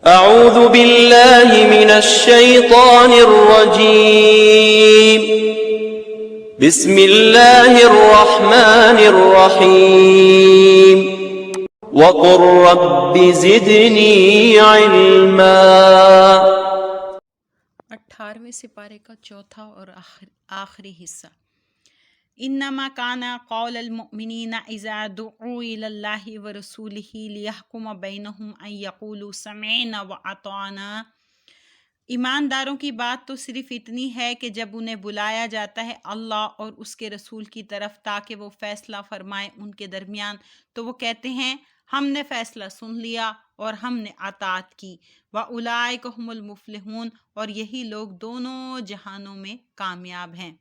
اعوذ باللہ من الشیطان الرجیم بسم اللہ الرحمن الرحیم وقل رب زدنی علما۔ 18ویں سپارے کا چوتھا اور آخری حصہ۔ انما کان قول المؤمنین اذا دعوا الی اللہ ورسولہ لیحکم بینہم ان یقولوا سمعنا واطعنا۔ ایمانداروں کی بات تو صرف اتنی ہے کہ جب انہیں بلایا جاتا ہے اللہ اور اس کے رسول کی طرف تاکہ وہ فیصلہ فرمائیں ان کے درمیان، تو وہ کہتے ہیں ہم نے فیصلہ سن لیا اور ہم نے اطاعت کی۔ وَأُولَئِكَ هُمُ الْمُفْلِحُونَ، اور یہی لوگ دونوں جہانوں میں کامیاب ہیں۔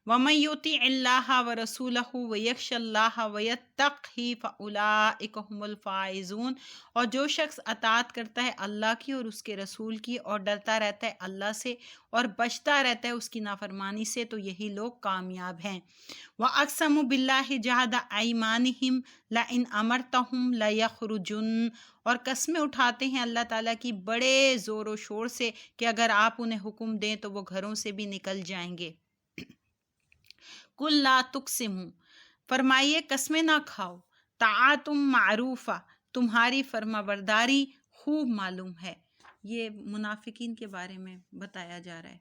وَمَن يُطِعِ اللَّهَ وَرَسُولَهُ وَيَخْشَ اللَّهَ وَيَتَّقْهِ فَأُولَئِكَ هُمُ الْفَائِزُونَ، اور جو شخص اطاعت کرتا ہے اللہ کی اور اس کے رسول کی اور ڈرتا رہتا ہے اللہ سے اور بچتا رہتا ہے اس کی نافرمانی سے، تو یہی لوگ کامیاب ہیں۔ وَأَقْسَمُوا بِاللَّهِ جَهْدَ أَيْمَانِهِمْ لَئِنْ أَمَرْتَهُمْ لَيَخْرُجُنَّ، اور قسمیں اٹھاتے ہیں اللہ تعالیٰ کی بڑے زور و شور سے کہ اگر آپ انہیں حکم دیں تو وہ گھروں سے بھی نکل جائیں گے۔ قُل لَا تُقْسِمُوا، فرمائیے قسمیں نہ کھاؤ، طاعتم معروفہ، تمہاری فرما برداری خوب معلوم ہے۔ یہ منافقین کے بارے میں بتایا جا رہا ہے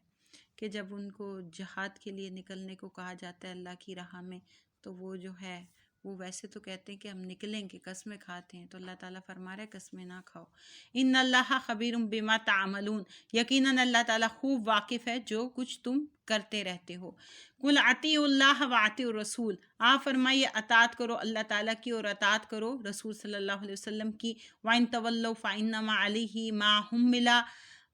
کہ جب ان کو جہاد کے لیے نکلنے کو کہا جاتا ہے اللہ کی راہ میں، تو وہ جو ہے وہ ویسے تو کہتے ہیں کہ ہم نکلیں گے، قسمیں کھاتے ہیں، تو اللہ تعالیٰ فرما رہا ہے قسمیں نہ کھاؤ۔ ان اللہ خبیر بما تعملون، یقیناً اللہ تعالیٰ خوب واقف ہے جو کچھ تم کرتے رہتے ہو۔ قل اطیعوا اللہ واطیعوا الرسول، آپ فرمائیے اطاعت کرو اللہ تعالیٰ کی اور اطاعت کرو رسول صلی اللہ علیہ وسلم کی۔ وَإِن تَوَلَّوْا فَإِنَّمَا عَلَيْهِ مَا حُمِّلَ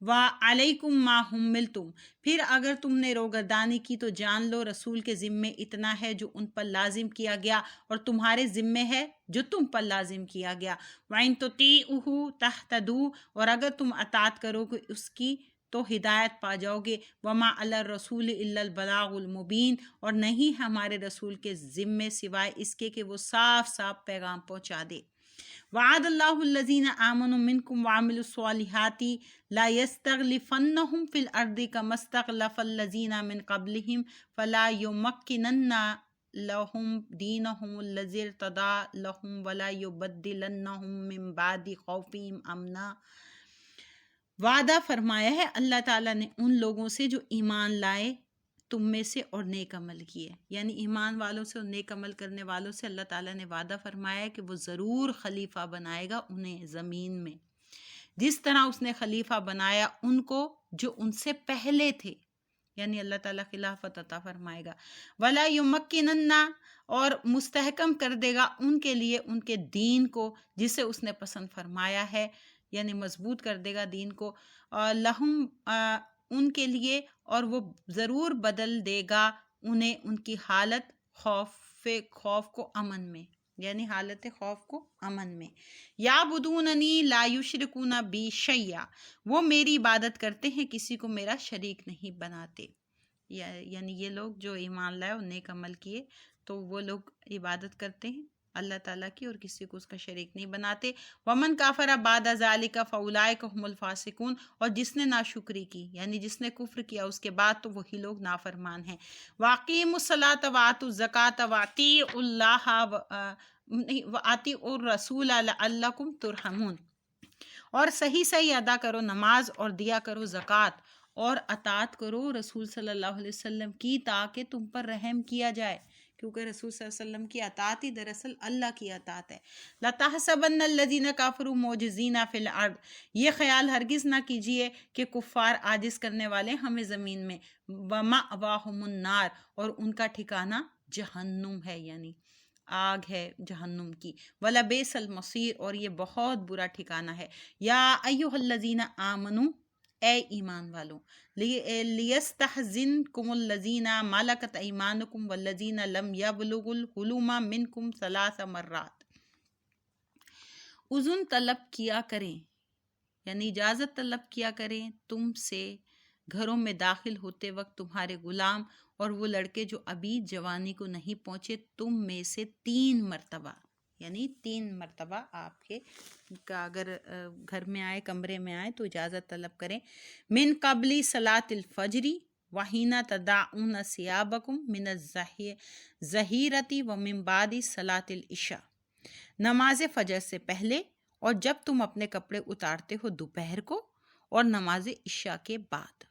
وَعَلَيْكُمْ مَا حُمِّلْتُمْ، پھر اگر تم نے روگردانی کی تو جان لو رسول کے ذمے اتنا ہے جو ان پر لازم کیا گیا اور تمہارے ذمے ہے جو تم پر لازم کیا گیا۔ وَإِن تُطِيعُوهُ تَهْتَدُوا، اور اگر تم اطاعت کرو گے اس کی تو ہدایت پا جاؤ گے۔ وَمَا عَلَى الرَّسُولِ إِلَّا الْبَلَاغُ الْمُبِينُ، اور نہیں ہمارے رسول کے ذمے سوائے اس کے کہ وہ صاف صاف پیغام پہنچا دے۔ وعد اللہ الذین آمنوا منکم وعملوا الصالحات لا یستخلفنہم فی الارض کما استخلف الذین من قبلہم فلا یمکنن لہم دینہم الذی ارتضی لہم ولا یبدلنہم من بعد خوفہم امنا۔ وعدہ فرمایا ہے اللہ تعالیٰ نے ان لوگوں سے جو ایمان لائے تم میں سے اور نیک عمل کیے، یعنی ایمان والوں سے اور نیک عمل کرنے والوں سے اللہ تعالیٰ نے وعدہ فرمایا ہے کہ وہ ضرور خلیفہ بنائے گا انہیں زمین میں، جس طرح اس نے خلیفہ بنایا ان کو جو ان سے پہلے تھے، یعنی اللہ تعالیٰ خلافت عطا فرمائے گا۔ وَلَا يُمَكِّنَنَّ، اور مستحکم کر دے گا ان کے لیے ان کے دین کو جسے اس نے پسند فرمایا ہے، یعنی مضبوط کر دے گا دین کو، لہم ان کے لیے، اور وہ ضرور بدل دے گا انہیں ان کی حالت خوف کو امن میں، یعنی حالت خوف کو امن میں۔ یعبدوننی لا یشرکون بی شیئا، وہ میری عبادت کرتے ہیں کسی کو میرا شریک نہیں بناتے، یعنی یہ لوگ جو ایمان لائے اور نیک عمل کیے تو وہ لوگ عبادت کرتے ہیں اللہ تعالیٰ کی اور کسی کو اس کا شریک نہیں بناتے۔ ومن کافر بعد ذالک فاولئک هم الفاسقون، اور جس نے ناشکری کی یعنی جس نے کفر کیا اس کے بعد تو وہی لوگ نافرمان ہیں۔ واقیموا الصلاۃ وآتوا الزکاۃ واطیعوا اللہ واطیعوا الرسول لعلکم ترحمون، اور صحیح ادا کرو نماز اور دیا کرو زکوٰۃ اور اطاعت کرو رسول صلی اللہ علیہ وسلم کی تاکہ تم پر رحم کیا جائے، کیونکہ رسول صلی اللہ علیہ وسلم کی اطاعت ہی دراصل اللہ کی اطاعت ہے۔ لَتَحْسَبَنَّ الَّذِينَ كَفَرُوا مُعْجِزِينَ فِي الْأَرْضِ، یہ خیال ہرگز نہ کیجیے کہ کفار عاجز کرنے والے ہمیں زمین میں۔ وَمَأْوَاهُمُ النَّارُ، اور ان کا ٹھکانہ جہنم ہے، یعنی آگ ہے جہنم کی۔ وَلَبِئْسَ الْمَصِيرُ، اور یہ بہت برا ٹھکانہ ہے۔ یا ایھا الذین آمنوا، اے ایمان والوں، لیستحزنکم الذین ملکت ایمانکم والذین لم یبلغوا الحلم منکم 3 مرات، اذن طلب کیا کریں یعنی اجازت طلب کیا کریں تم سے گھروں میں داخل ہوتے وقت تمہارے غلام اور وہ لڑکے جو ابھی جوانی کو نہیں پہنچے تم میں سے 3 مرتبہ، یعنی 3 مرتبہ آپ کے اگر گھر میں آئے، کمرے میں آئے تو اجازت طلب کریں. من قبل صلاۃ الفجر وحین تدعون ثیابکم من الظہیرۃ ومن بعد صلاۃ العشاء، نماز فجر سے پہلے اور جب تم اپنے کپڑے اتارتے ہو دوپہر کو اور نماز عشاء کے بعد.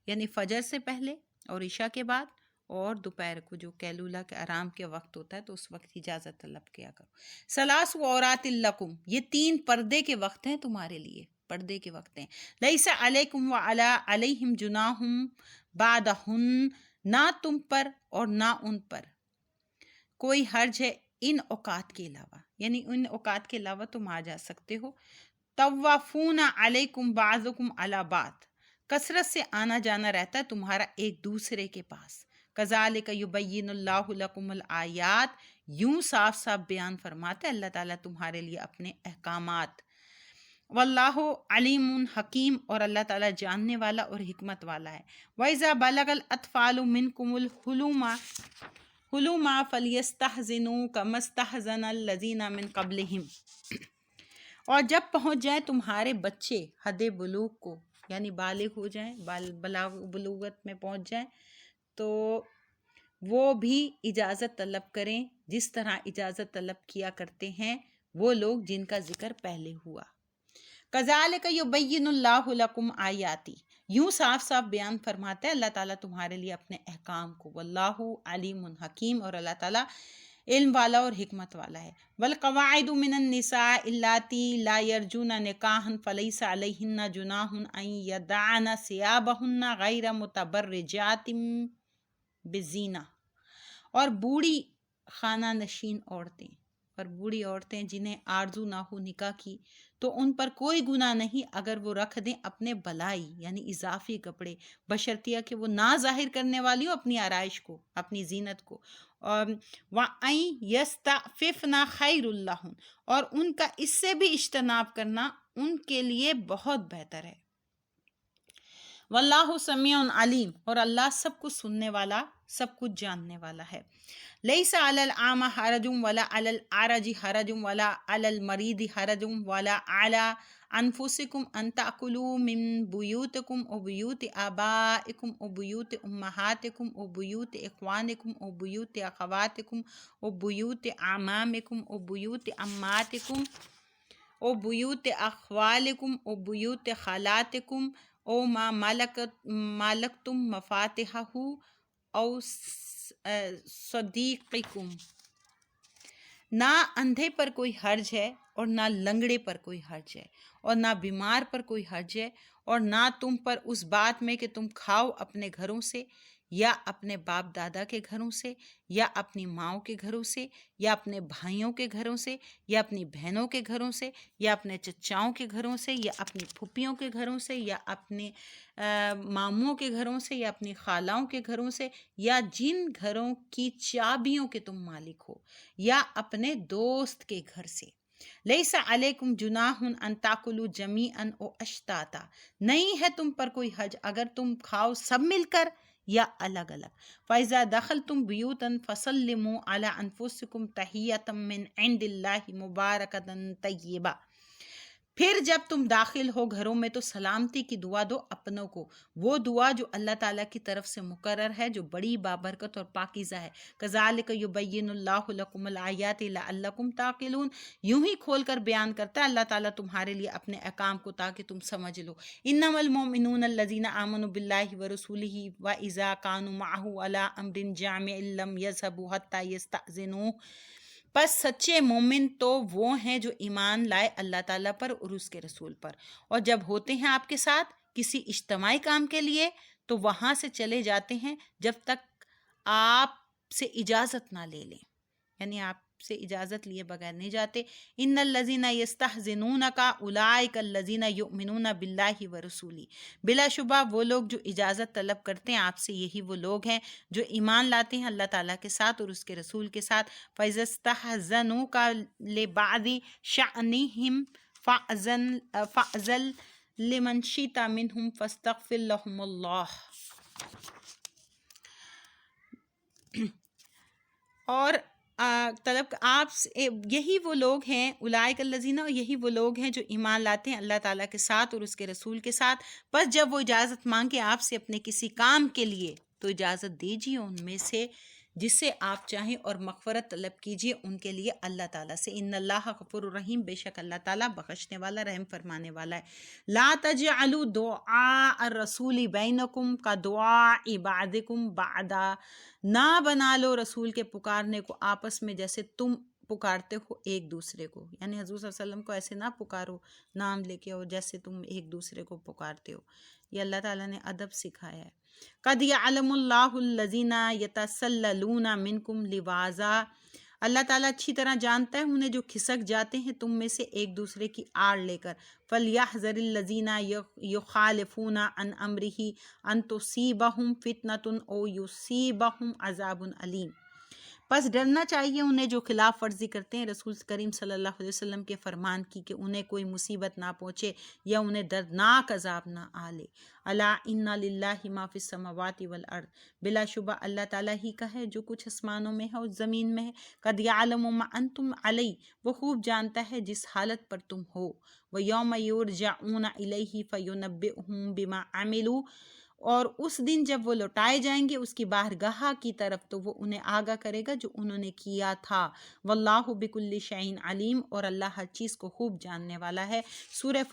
یعنی فجر سے پہلے اور عشاء کے بعد اور دوپہر کو جو قیلولہ کے آرام کے وقت ہوتا ہے تو اس وقت اجازت طلب کیا کرو. ثلاث عورات لکم، یہ 3 پردے کے وقت ہیں تمہارے لیے، پردے کے وقت ہیں. لیس علیکم وعلی علیہم جناح بعدہن، نہ تم پر اور نہ ان پر کوئی حرج ہے ان اوقات کے علاوہ، یعنی ان اوقات کے علاوہ تم آ جا سکتے ہو. طوافون علیکم بعضکم علی بعض، کثرت سے آنا جانا رہتا ہے تمہارا ایک دوسرے کے پاس. کذالک یبین اللہ لکم الآیات، یوں صاف صاف بیان فرماتے اللہ تعالیٰ تمہارے لیے اپنے احکامات. واللہ علیم حکیم، اور اللہ تعالیٰ جاننے والا اور حکمت والا ہے. وَإِذَا بَلَغَ الْأَطْفَالُ مِنْكُمُ الْحُلُومَ فَلْيَسْتَحْزِنُوا كَمَا اسْتَحْزَنَ الَّذِينَ مِنْ قَبْلِهِمْ، اور جب پہنچ جائیں تمہارے بچے حد بلوغ کو، یعنی بالغ ہو جائیں، بلوغت میں پہنچ جائیں، تو وہ بھی اجازت طلب کریں جس طرح اجازت طلب کیا کرتے ہیں وہ لوگ جن کا ذکر پہلے ہوا. کذالک یبین اللہ لکم آیاتی، یوں صاف صاف بیان فرماتا ہے اللہ تعالیٰ تمہارے لیے اپنے احکام کو. واللہ علیم حکیم، اور اللہ تعالیٰ علم والا اور حکمت والا ہے. والقواعد من النساء اللاتی لا یرجون نکاحا فلیس علیہن جناح ان یدعن ثیابہن غیر متبرجات بزینہ، اور بوڑھی خانہ نشین عورتیں اور بوڑھی عورتیں جنہیں آرزو نہ ہو نکاح کی تو ان پر کوئی گناہ نہیں اگر وہ رکھ دیں اپنے بلائی یعنی اضافی کپڑے، بشرطیہ کہ وہ نہ ظاہر کرنے والی ہو اپنی آرائش کو، اپنی زینت کو. وَأَن يَسْتَعْفِفْنَ خَيْرٌ لَّهُنَّ، اور ان کا اس سے بھی اجتناب کرنا ان کے لیے بہت بہتر ہے. واللہ سمیع علیم، اور اللہ سب کچھ سننے والا، سب کچھ جاننے والا ہے. لیس علی الاعمى حرج ولا علی الاعرج حرج ولا علی المریض حرج ولا علی انفسکم ان تأکلوا من بیوتکم و بیوت آبائکم و بیوت امہاتکم و بیوت اخوانکم و بیوت اخواتکم و بیوت اعمامکم و بیوت عماتکم و بیوت اخوالکم و بیوت خالاتکم او ما ملکتم مفاتحہ او صدیقکم. نہ اندھے پر کوئی حرج ہے اور نہ لنگڑے پر کوئی حرج ہے اور نہ بیمار پر کوئی حرج ہے، اور نہ تم پر اس بات میں کہ تم کھاؤ اپنے گھروں سے یا اپنے باپ دادا کے گھروں سے یا اپنی ماؤں کے گھروں سے یا اپنے بھائیوں کے گھروں سے یا اپنی بہنوں کے گھروں سے یا اپنے چچاؤں کے گھروں سے یا اپنی پھپھیوں کے گھروں سے یا اپنے ماموں کے گھروں سے یا اپنی خالاؤں کے گھروں سے یا جن گھروں کی چابیوں کے تم مالک ہو یا اپنے دوست کے گھر سے. لیس علیکم جناح ان تاکلوا جمیعا او اشتاتا، نہیں ہے تم پر کوئی حرج اگر تم کھاؤ سب مل کر یا الگ الگ. فَإِذَا دَخَلْتُمْ بِيُوتًا فَسَلِّمُوا عَلَىٰ أَنفُسِكُمْ تَحِيَّةً مِّنْ عِندِ اللَّهِ مُبَارَكَةً طَيِّبَةً، پھر جب تم داخل ہو گھروں میں تو سلامتی کی دعا دو اپنوں کو، وہ دعا جو اللہ تعالیٰ کی طرف سے مقرر ہے جو بڑی بابرکت اور پاکیزہ ہے. کذالک یبین اللہ لکم الآیات لعلکم تعقلون، یوں ہی کھول کر بیان کرتا ہے اللہ تعالیٰ تمہارے لیے اپنے احکام کو تاکہ تم سمجھ لو. انما المؤمنون الذین آمنوا باللہ ورسولہ واذا کانوا معہ علی امر جامع لم یذهبوا حتی یستأذنوہ، پس سچے مومن تو وہ ہیں جو ایمان لائے اللہ تعالیٰ پر اور اس کے رسول پر، اور جب ہوتے ہیں آپ کے ساتھ کسی اجتماعی کام کے لیے تو وہاں سے چلے جاتے ہیں جب تک آپ سے اجازت نہ لے لیں، یعنی آپ سے اجازت لیے بغیر نہیں جاتے. ان الذین یستحزنونک اولئک الذین یؤمنون باللہ ورسولہ، بلا شبہ وہ لوگ جو اجازت طلب کرتے ہیں آپ سے یہی وہ لوگ ہیں جو ایمان لاتے ہیں اللہ تعالیٰ کے ساتھ اور اس کے رسول کے ساتھ. فَإِذَا اسْتَحْزَنُوكَ لِبَعْضِ شَأْنِهِمْ فَأْذَن لِمَنْ شِئْتَ مِنْهُمْ فَاسْتَغْفِرْ لَهُمُ اللَّهُ. اور طلب آپ یہی وہ لوگ ہیں، اولئک الذین، یہی وہ لوگ ہیں جو ایمان لاتے ہیں اللہ تعالیٰ کے ساتھ اور اس کے رسول کے ساتھ، بس جب وہ اجازت مانگے آپ سے اپنے کسی کام کے لیے تو اجازت دیجیے ان میں سے جس سے آپ چاہیں اور مغفرت طلب کیجیے ان کے لیے اللہ تعالیٰ سے۔ ان اللہ غفور الرحیم، بے شک اللہ تعالیٰ بخشنے والا رحم فرمانے والا ہے۔ لا تجعلوا دعاء الرسول بینکم کدعاء بعضکم بعضا، نہ بنا لو رسول کے پکارنے کو آپس میں جیسے تم پکارتے ہو ایک دوسرے کو، یعنی حضور صلی اللہ علیہ وسلم کو ایسے نہ پکارو نام لے کے، اور جیسے تم ایک دوسرے کو پکارتے ہو۔ یہ اللہ تعالیٰ نے ادب سکھایا ہے۔ قد یعلم اللہ الذین یتسللون منکم لواذا، اللہ تعالیٰ اچھی طرح جانتا ہے انہیں جو کھسک جاتے ہیں تم میں سے ایک دوسرے کی آڑ لے کر۔ فَلْيَحْذَرِ الَّذِينَ يُخَالِفُونَ عَنْ أَمْرِهِ أَن تُصِيبَهُمْ فِتْنَةٌ أَوْ يُصِيبَهُمْ عَذَابٌ أَلِيمٌ، پس ڈرنا چاہیے انہیں جو خلاف ورزی کرتے ہیں رسول کریم صلی اللہ علیہ وسلم کے فرمان کی، کہ انہیں کوئی مصیبت نہ پہنچے یا انہیں دردناک عذاب نہ آلے۔ الا ان للہ ما فی السماوات والارض، بلا شبہ اللہ تعالیٰ ہی کا ہے جو کچھ آسمانوں میں ہے اور زمین میں ہے۔ قد یعلم ما انتم علی، وہ خوب جانتا ہے جس حالت پر تم ہو۔ ویوم یرجعون الیہ فینبئہم بما عملوا، اور اس دن جب وہ لوٹائے جائیں گے اس کی بارگاہ کی طرف تو وہ انہیں آگاہ کرے گا جو انہوں نے کیا تھا۔ واللہ بکل شیء علیم، اور اللہ ہر چیز کو خوب جاننے والا ہے۔ سورہ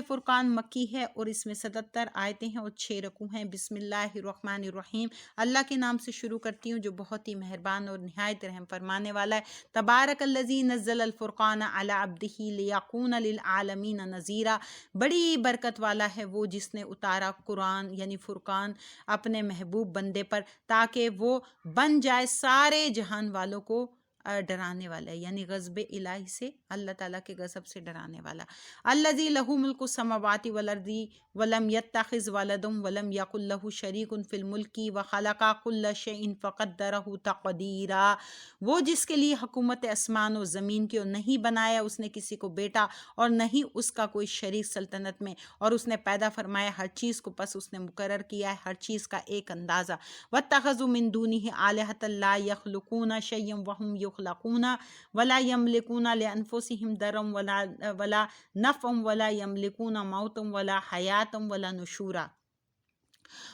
فرقان مکی ہے اور اس میں 77 آیتیں ہیں اور 6 رکوع ہیں۔ بسم اللہ الرحمن الرحیم، اللہ کے نام سے شروع کرتی ہوں جو بہت ہی مہربان اور نہایت رحم فرمانے والا ہے۔ تبارک الذی نزل الفرقان علی عبدہ لیکون للعالمین نذیرا، بڑی برکت والا ہے وہ جس نے اتارا قرآن یعنی فرقان اپنے محبوب بندے پر تاکہ وہ بن جائے سارے جہان والوں کو ڈرانے والا ہے، یعنی غضب الہی سے، اللہ تعالیٰ کے غضب سے ڈرانے والا۔ الذی لہ ملک السماوات والارض ولم یتخذ ولدا ولم یکن لہ شریک فی الملک وخلق کل شیء فقدرہ تقدیرا، وہ جس کے لیے حکومت آسمان و زمین کی، اور نہیں بنایا اس نے کسی کو بیٹا اور نہیں اس کا کوئی شریک سلطنت میں، اور اس نے پیدا فرمایا ہر چیز کو پس اس نے مقرر کیا ہے ہر چیز کا ایک اندازہ۔ واتخذوا من دونہ آلہۃ لا یخلقون شیئا وہم یخلقون ولا یملکون لانفسہم ضرا ولا نفعا ولا یملکون موتا ولا حیاتا ولا نشورا،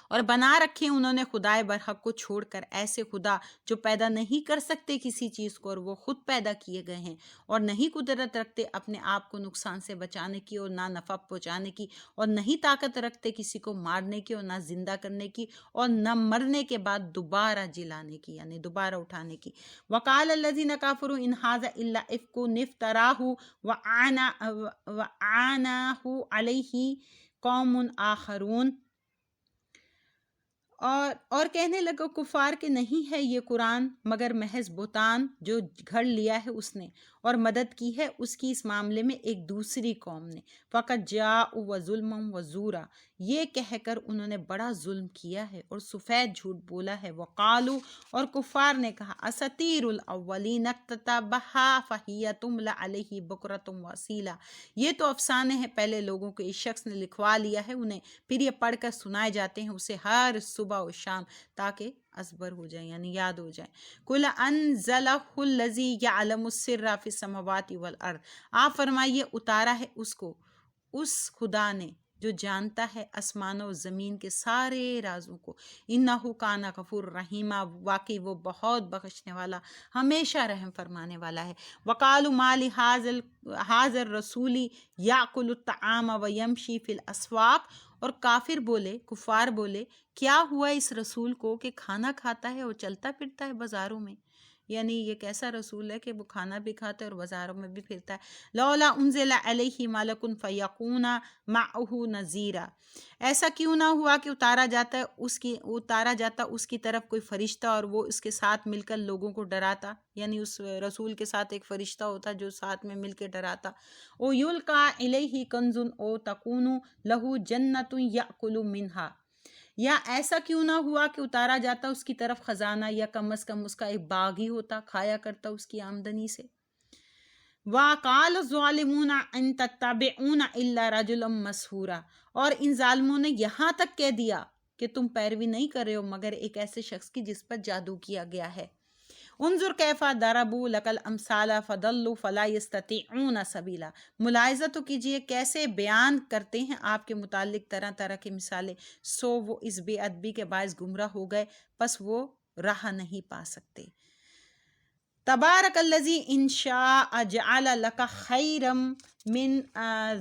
اور بنا رکھے انہوں نے خدائے برحق کو چھوڑ کر ایسے خدا جو پیدا نہیں کر سکتے کسی چیز کو اور وہ خود پیدا کیے گئے ہیں، اور نہیں قدرت رکھتے اپنے آپ کو نقصان سے بچانے کی اور نہ نفع پہنچانے کی، اور نہیں طاقت رکھتے کسی کو مارنے کی اور نہ زندہ کرنے کی، اور نہ مرنے کے بعد دوبارہ جلانے کی یعنی دوبارہ اٹھانے کی۔ وقال الذین کفروا ان ھذا الا افک افتراہ وعناہ علیہ قوم آخرون، اور کہنے لگا کفار کہ نہیں ہے یہ قرآن مگر محض بہتان جو گھڑ لیا ہے اس نے، اور مدد کی ہے اس کی اس معاملے میں ایک دوسری قوم نے۔ فقط جاءوا وظلما وزورا، یہ کہہ کر انہوں نے بڑا ظلم کیا ہے اور سفید جھوٹ بولا ہے۔ وقالوا، اور کفار نے کہا، اساطیر الاولین اکتتبھا فہی تملی علیہ بکرۃ واصیلا، یہ تو افسانے ہیں پہلے لوگوں کے، اس شخص نے لکھوا لیا ہے انہیں، پھر یہ پڑھ کر سنائے جاتے ہیں اسے ہر صبح و شام تاکہ ازبر ہو جائیں یعنی یاد ہو جائیں۔ قل انزلہ الذی یعلم السر فی السماوات والارض، آپ فرمائیے اتارا ہے اس کو اس خدا نے جو جانتا ہے آسمان و زمین کے سارے رازوں کو۔ انہ کان غفور رحیما، واقعی وہ بہت بخشنے والا ہمیشہ رحم فرمانے والا ہے۔ وقالوا ما لہذا الرسول یاکل الطعام ویمشی فی الاسواق، اور کافر بولے، کفار بولے، کیا ہوا اس رسول کو کہ کھانا کھاتا ہے اور چلتا پھرتا ہے بازاروں میں، یعنی یہ کیسا رسول ہے کہ وہ کھانا بھی کھاتا ہے اور بازاروں میں بھی پھرتا ہے۔ لولا انزل علیہ ملک فیکون معہ نذیرا، ایسا کیوں نہ ہوا کہ اتارا جاتا اس کی طرف کوئی فرشتہ اور وہ اس کے ساتھ مل کر لوگوں کو ڈراتا، یعنی اس رسول کے ساتھ ایک فرشتہ ہوتا جو ساتھ میں مل کے ڈراتا۔ او یلقا الیہ کنز او تکون لہ جنۃ یأکل منہا، یا ایسا کیوں نہ ہوا کہ اتارا جاتا اس کی طرف خزانہ یا کم از کم اس کا ایک باغ ہی ہوتا، کھایا کرتا اس کی آمدنی سے۔ وَقَالَ الظَّالِمُونَ إِن تَتَّبِعُونَ إِلَّا رَجُلًا مَسْحُورًا، اور ان ظالموں نے یہاں تک کہہ دیا کہ تم پیروی نہیں کر رہے ہو مگر ایک ایسے شخص کی جس پر جادو کیا گیا ہے۔ انظر کیفا ضربوا لک الامثال فضلوا فلا یستطیعون سبیلا، ملاحظہ تو کیجئے کیسے بیان کرتے ہیں آپ کے متعلق طرح طرح کی مثالیں، سو وہ اس بے ادبی کے باعث گمراہ ہو گئے، پس وہ راہ نہیں پا سکتے۔ تبارک الذی ان شاء جعل لک خیرا من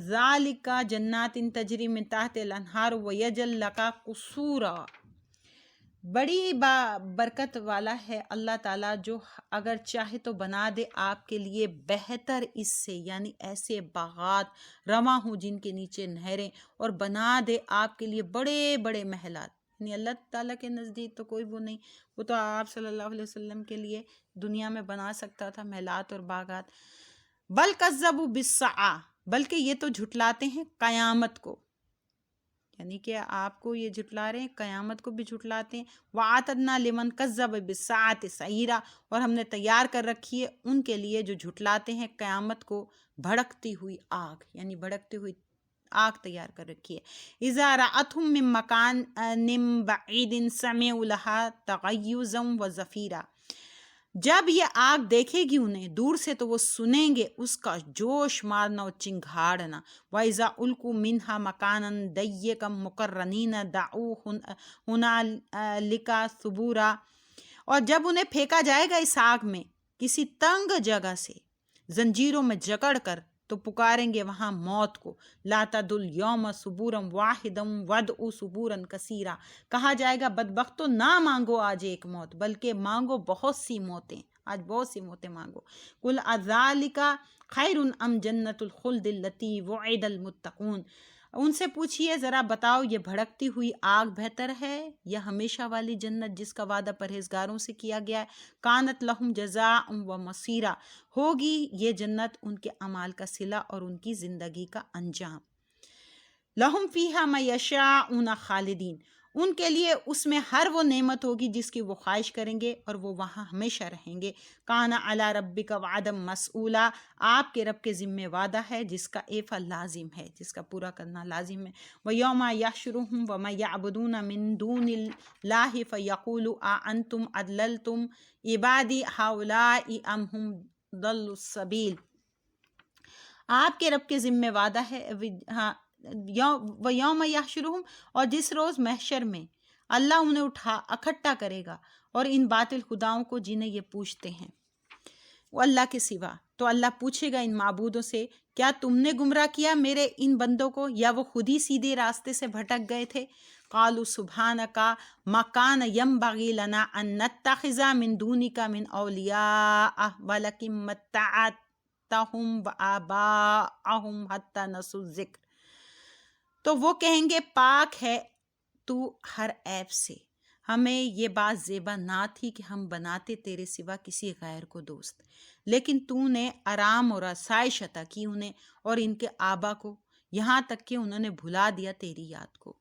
ذالک جنات تجری من تحت الانہار ویجعل لک قصورا، بڑی برکت والا ہے اللہ تعالیٰ جو اگر چاہے تو بنا دے آپ کے لیے بہتر اس سے، یعنی ایسے باغات رواں ہوں جن کے نیچے نہریں، اور بنا دے آپ کے لیے بڑے بڑے محلات۔ یعنی اللہ تعالیٰ کے نزدیک تو کوئی وہ نہیں، وہ تو آپ صلی اللہ علیہ وسلم کے لیے دنیا میں بنا سکتا تھا محلات اور باغات۔ بل کذبوا بالساعہ، بلکہ یہ تو جھٹلاتے ہیں قیامت کو، یعنی کہ آپ کو یہ جھٹلا رہے ہیں، قیامت کو بھی جھٹلاتے ہیں۔ وَأَعْتَدْنَا لِمَنْ كَذَّبَ بِالسَّاعَةِ سَعِيرًا، اور ہم نے تیار کر رکھی ہے ان کے لیے جو جھٹلاتے ہیں قیامت کو بھڑکتی ہوئی آگ، یعنی بھڑکتی ہوئی آگ تیار کر رکھی ہے۔ اِذَا رَأَتْهُم مِّن مَّكَانٍ بَعِيدٍ سَمِعُوا لَهَا تَغَيُّظًا وَزَفِيرًا، جب یہ آگ دیکھے گی انہیں دور سے تو وہ سنیں گے اس کا جوش مارنا اور چنگھاڑنا۔ وَإِذَا أُلْقُوا مِنْهَا مَكَانًا ضَيِّقًا مُقَرَّنِينَ دَعُوا هُنَالِكَ ثُبُورًا، اور جب انہیں پھینکا جائے گا اس آگ میں کسی تنگ جگہ سے زنجیروں میں جکڑ کر، تو پکاریں گے وہاں موت کو۔ لا تدعوا اليوم ثبورا واحدا وادعوا ثبورا کثیرا، کہا جائے گا بدبختو نہ مانگو آج ایک موت بلکہ مانگو بہت سی موتیں، آج بہت سی موتیں مانگو۔ قل اذالک خیر ام جنت الخلد التی وعد المتقون، ان سے پوچھئے ذرا بتاؤ یہ بھڑکتی ہوئی آگ بہتر ہے یا ہمیشہ والی جنت جس کا وعدہ پرہیزگاروں سے کیا گیا ہے؟ کانت لہم جزاء و مصیرا، ہوگی یہ جنت ان کے اعمال کا صلہ اور ان کی زندگی کا انجام۔ لہم فیہا ما یشاءون خالدین، ان کے لیے اس میں ہر وہ نعمت ہوگی جس کی وہ خواہش کریں گے اور وہ وہاں ہمیشہ رہیں گے۔ کان علی ربک وعدا مسئولا، آپ کے رب کے ذمہ وعدہ ہے جس کا ایفا لازم ہے، جس کا پورا کرنا لازم ہے۔ ویوم یحشرہم وما یعبدون من دون اللہ فیقول اانتم اضللتم عبادی ہؤلاء ام ہم ضلوا السبیل، آپ کے رب کے ذمہ وعدہ ہے وَيَوْمَ يَحْشُرُهُمْ، اور جس روز محشر میں اللہ انہیں اکٹھا کرے گا اور ان باطل خداؤں کو جنہیں یہ پوچھتے ہیں وہ اللہ کے سوا، تو اللہ پوچھے گا ان معبودوں سے کیا تم نے گمراہ کیا میرے ان بندوں کو یا وہ خود ہی سیدھے راستے سے بھٹک گئے تھے؟ قالوا سبحانک ما کان ینبغی لنا ان نتخذ من دونک من اولیاء ولکن متعتهم وآباءهم حتی نسوا الذکر، تو وہ کہیں گے پاک ہے تو ہر عیب سے، ہمیں یہ بات زیبا نہ تھی کہ ہم بناتے تیرے سوا کسی غیر کو دوست، لیکن تو نے آرام اور آسائش عطا کی انہیں اور ان کے آبا کو، یہاں تک کہ انہوں نے بھلا دیا تیری یاد کو،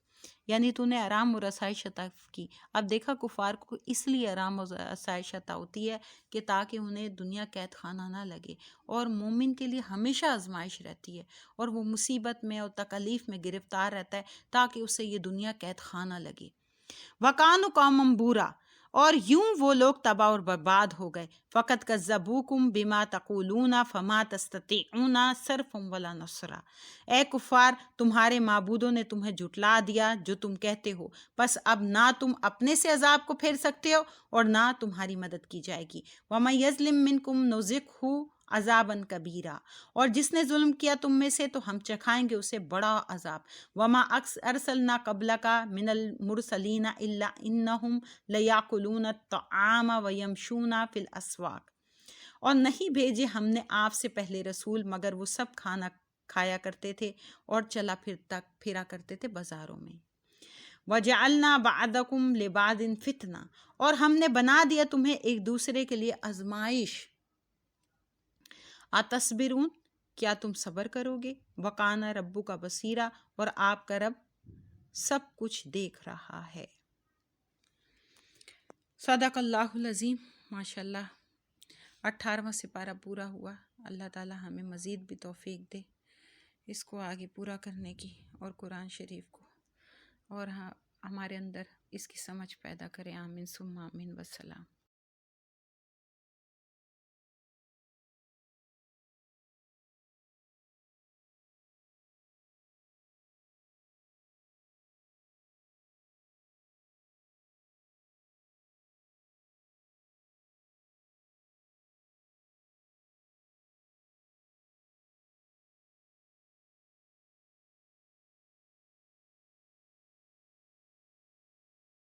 یعنی تو نے آرام اور آسائش عطا کی۔ اب دیکھا کفار کو اس لیے آرام اور آسائش عطا ہوتی ہے کہ تاکہ انہیں دنیا قید خانہ نہ لگے، اور مومن کے لیے ہمیشہ آزمائش رہتی ہے اور وہ مصیبت میں اور تکلیف میں گرفتار رہتا ہے تاکہ اسے یہ دنیا قید خانہ لگے۔ وَكَانُوا قَوْمًا بُورًا، اور یوں وہ لوگ تباہ اور برباد ہو گئے۔ فَقَدْ كَذَّبُوكُمْ بِمَا تَقُولُونَ فَمَا تَسْتَطِيعُونَ صَرْفًا وَلَا نَصْرًا، اے کفار تمہارے معبودوں نے تمہیں جھٹلا دیا جو تم کہتے ہو، پس اب نہ تم اپنے سے عذاب کو پھیر سکتے ہو اور نہ تمہاری مدد کی جائے گی۔ وَمَن يَظْلِم مِّنكُمْ نُذِقْهُ عذابًا کبیرا، اور جس نے ظلم کیا تم میں سے تو ہم چکھائیں گے اسے بڑا عذاب۔ وما ارسلنا قبلک من المرسلین الا انہم لیاکلون الطعام ویمشون فی الاسواق، اور نہیں بھیجے ہم نے آپ سے پہلے رسول مگر وہ سب کھانا کھایا کرتے تھے اور چلا پھرا کرتے تھے بازاروں میں۔ وَجَعَلْنَا بَعْضَكُمْ لِبَعْضٍ فِتْنَةً، اور ہم نے بنا دیا تمہیں ایک دوسرے کے لیے آزمائش۔ اتصبرون، کیا تم صبر کرو گے؟ وَقَانَ رَبُّكَ بَصِيرًا، اور آپ کا رب سب کچھ دیکھ رہا ہے۔ صدق اللہ العظیم۔ ماشاءاللہ 18واں سپارہ پورا ہوا۔ اللہ تعالی ہمیں مزید بھی توفیق دے اس کو آگے پورا کرنے کی، اور قرآن شریف کو، اور ہمارے اندر اس کی سمجھ پیدا کرے۔ آمین ثم آمین، والسلام۔